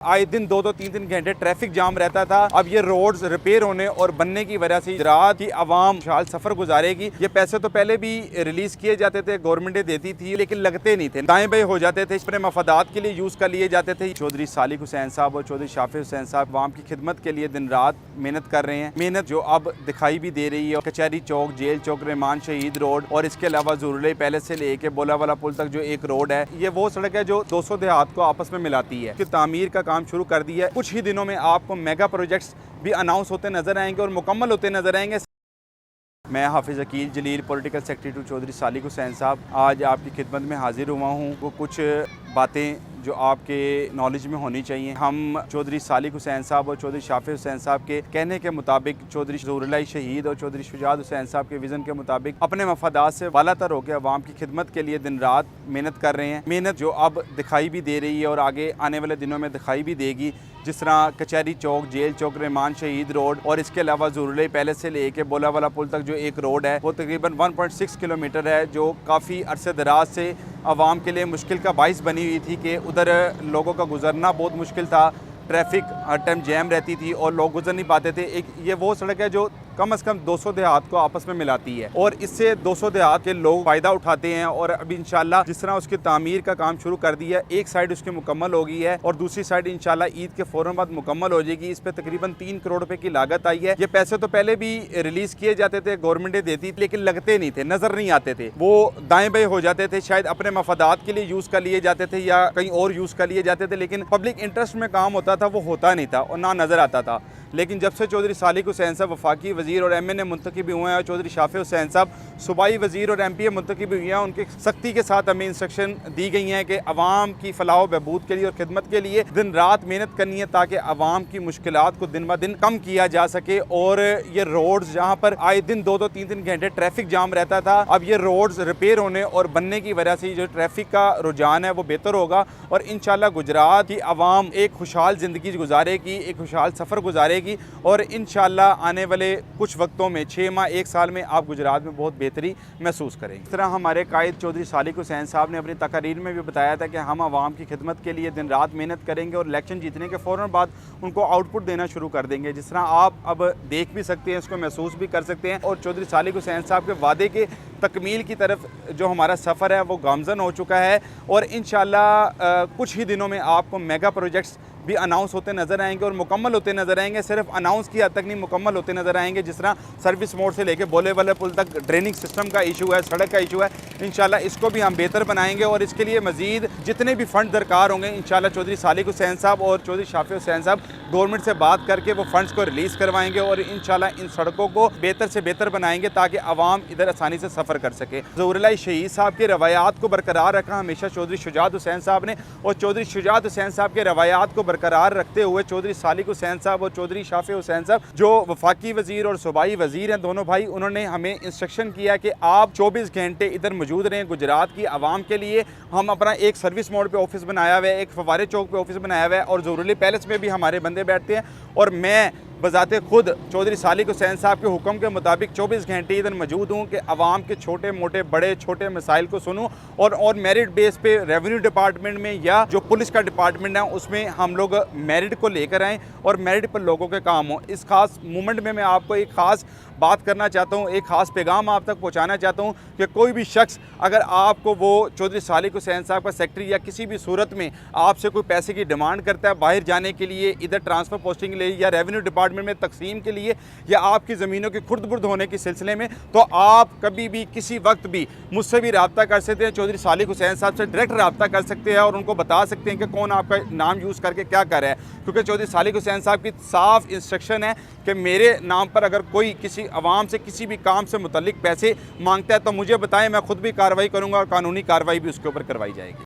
आए दिन 2-2 3-3 घंटे ट्रैफिक जाम रहता था। अब ये रोड्स रिपेयर होने और बनने की वजह से गुजरात की आवाम खुशहाल सफर गुजारेगी। ये पैसे तो पहले भी रिलीज किए जाते थे, गवर्नमेंट देती थी, लेकिन लगते नहीं थे, दाएं बाएं हो जाते थे, अपने मफादात के लिए यूज कर लिए जाते थे। चौधरी सालिक हुसैन साहब और चौधरी शाफी हुसैन साहब आवाम की खिदमत के लिए दिन रात मेहनत कर रहे हैं। मेहनत जो अब दिखाई भी दे रही है। कचहरी चौक, जेल चौक, रहमान शहीद रोड और इसके अलावा जुर्ले पैलेस से लेके बोलावाला पुल तक जो एक रोड है, ये वो सड़क है जो 200 देहात को आपस में मिलाती है। तामीर का काम शुरू कर दिया है। कुछ ही दिनों में आपको मेगा प्रोजेक्ट्स भी अनाउंस होते नजर आएंगे और मुकम्मल होते नजर आएंगे। मैं Hafiz Aqeel Jaleel, political secretary to Chaudhry Salik Hussain sahab, आज आपकी खिदमत में हाजिर हुआ हूँ। वो कुछ बातें जो आपके नॉलेज में होनी चाहिए। हम चौधरी सालिक हुसैन साहब और चौधरी शाफी हुसैन साहब के कहने के मुताबिक, चौधरी ज़हुरुल्लाह शहीद और चौधरी शुजात हुसैन साहब के विज़न के मुताबिक अपने मफादात से वालातर होकर अवाम की खिदमत के लिए दिन रात मेहनत कर रहे हैं। मेहनत जो अब दिखाई भी दे रही है और आगे आने वाले दिनों में दिखाई भी देगी। जिस तरह कचहरी चौक, जेल चौक, रहमान शहीद रोड और इसके अलावा जुर्ले पैलेस से लेके बोलावाला पुल तक जो एक रोड है, वो तकरीबन 1.6 किलोमीटर है, जो काफ़ी अरसे दराज से आवाम के लिए मुश्किल का बाइस बनी हुई थी कि उधर लोगों का गुजरना बहुत मुश्किल था। ट्रैफिक हर टाइम जैम रहती थी और लोग गुजर नहीं पाते थे। एक ये वो सड़क है जो कम से कम 200 देहात को आपस में मिलाती है और इससे 200 देहात के लोग फ़ायदा उठाते हैं। और अभी इंशाल्लाह जिस तरह उसकी तामीर का काम शुरू कर दिया, एक साइड उसकी मुकम्मल हो गई है और दूसरी साइड इंशाल्लाह ईद के फ़ौरन बाद मुकम्मल हो जाएगी। इस पर तकरीबन 3 करोड़ रुपए की लागत आई है। ये पैसे तो पहले भी रिलीज़ किए जाते थे, गवर्नमेंट देती थी, लेकिन लगते नहीं थे, नज़र नहीं आते थे, वो दाएं बाएं हो जाते थे, शायद अपने मफादात के लिए यूज़ कर लिए जाते थे या कहीं और यूज़ कर लिए जाते थे, लेकिन पब्लिक इंटरेस्ट में काम होता था वो होता नहीं था और ना नज़र आता था। लेकिन जब से चौधरी सालिक हुसैन साहब वफाकी वज़ीर और MNA मुंतखब हुए हैं और चौधरी शाफी हुसैन साहब सूबाई वज़ीर और MPA मुंतखब हुए हैं, उनके सख्ती के साथ हमें इंस्ट्रक्शन दी गई हैं कि अवाम की फलाह बहबूद के लिए और खिदमत के लिए दिन रात मेहनत करनी है, ताकि अवाम की मुश्किलात को दिन ब दिन कम किया जा सके। और ये रोड्स जहाँ पर आए दिन 2-2 3-3 घंटे ट्रैफिक जाम रहता था, अब ये रोड्स रिपेयर होने और बनने की वजह से जो ट्रैफिक का रुझान है वो बेहतर होगा और इंशाल्लाह गुजरात की अवाम एक खुशहाल ज़िंदगी गुजारेगी, एक खुशहाल सफ़र गुजारेगी और इंशाल्लाह आने वाले कुछ वक्तों में 6 माह 1 साल में आप गुजरात में बहुत बेहतरी महसूस करेंगे। इस तरह हमारे कायद चौधरी सालिक हुसैन साहब ने अपनी तकरीर में भी बताया था कि हम आवाम की खिदमत के लिए दिन रात मेहनत करेंगे और इलेक्शन जीतने के फ़ौरन बाद उनको आउटपुट देना शुरू कर देंगे। जिस तरह आप अब देख भी सकते हैं, इसको महसूस भी कर सकते हैं। और चौधरी सालिक हुसैन साहब के वादे के तकमील की तरफ जो हमारा सफ़र है वो गामज़न हो चुका है और इंशाल्लाह कुछ ही दिनों में आपको मेगा प्रोजेक्ट्स भी अनाउंस होते नजर आएंगे और मुकम्मल होते नजर आएंगे। सिर्फ अनाउंस की हद तक नहीं, मुकम्मल होते नजर आएंगे। जिस तरह सर्विस मोड से लेके बोले वाले पुल तक ड्रेनिंग सिस्टम का इशू है, सड़क का इशू है, इंशाल्लाह इसको भी हम बेहतर बनाएंगे और इसके लिए मजीद जितने भी फंड दरकार होंगे इंशाल्लाह चौधरी सालिक हुसैन साहब और चौधरी शाफी हुसैन साहब गवर्नमेंट से बात करके वो फंड्स को रिलीज़ करवाएंगे और इंशाल्लाह इन सड़कों को बेहतर से बेहतर बनाएंगे ताकि आवाम इधर आसानी से सफ़र कर सके। ज़हुरुल्लाह शहीद साहब के रवायात को बरकरार रखा हमेशा चौधरी शुजात हुसैन साहब ने और चौधरी शुजात हुसैन साहब के रवायात को बरकरार रखते हुए चौधरी सालिक हुसैन साहब और चौधरी शाफी हुसैन साहब जो वफाकी वज़ीर और सूबाई वज़ीर हैं, दोनों भाई, उन्होंने हमें इंस्ट्रक्शन किया कि आप 24 घंटे इधर मौजूद रहें गुजरात की आवाम के लिए। हम अपना एक सर्विस मोड पे ऑफिस बनाया हुआ है, एक फवारे चौक पे ऑफिस बनाया हुआ है और ज़हुरुल्लाह पैलेस में भी हमारे बंदे बैठते हैं और मैं बजाते खुद चौधरी सालिक हुसैन साहब के हुक्म के मुताबिक 24 घंटे इधर मौजूद हूँ कि आवाम के छोटे मोटे बड़े छोटे मसाइल को सुनूँ और मेरिट बेस पे रेवेन्यू डिपार्टमेंट में या जो पुलिस का डिपार्टमेंट है उसमें हम लोग मेरिट को लेकर आएँ और मेरिट पर लोगों के काम हो। इस खास मूवमेंट में मैं आपको एक ख़ास बात करना चाहता हूँ, एक ख़ास पैगाम आप तक पहुँचाना चाहता हूँ कि कोई भी शख्स अगर आपको वो चौधरी सालिक हुसैन साहब का सेक्रेटरी या किसी भी सूरत में आपसे कोई पैसे की डिमांड करता है बाहर जाने के लिए, इधर ट्रांसफ़र पोस्टिंग के लिए या रेवेन्यू डिपार्टमेंट में तकसीम के लिए या आपकी ज़मीनों की खुर्द-बुर्द होने के सिलसिले में, तो आप कभी भी किसी वक्त भी मुझसे भी रब्ता कर सकते हैं। चौधरी सालिक हुसैन साहब से डायरेक्ट रब्ता कर सकते हैं और उनको बता सकते हैं कि कौन आपका नाम यूज़ करके क्या कर रहा है, क्योंकि चौधरी सालिक हुसैन साहब की साफ़ इंस्ट्रक्शन है कि मेरे नाम पर अगर कोई किसी अवाम से किसी भी काम से मुतल्लिक पैसे मांगता है तो मुझे बताएं, मैं खुद भी कार्रवाई करूँगा और कानूनी कार्रवाई भी उसके ऊपर करवाई जाएगी।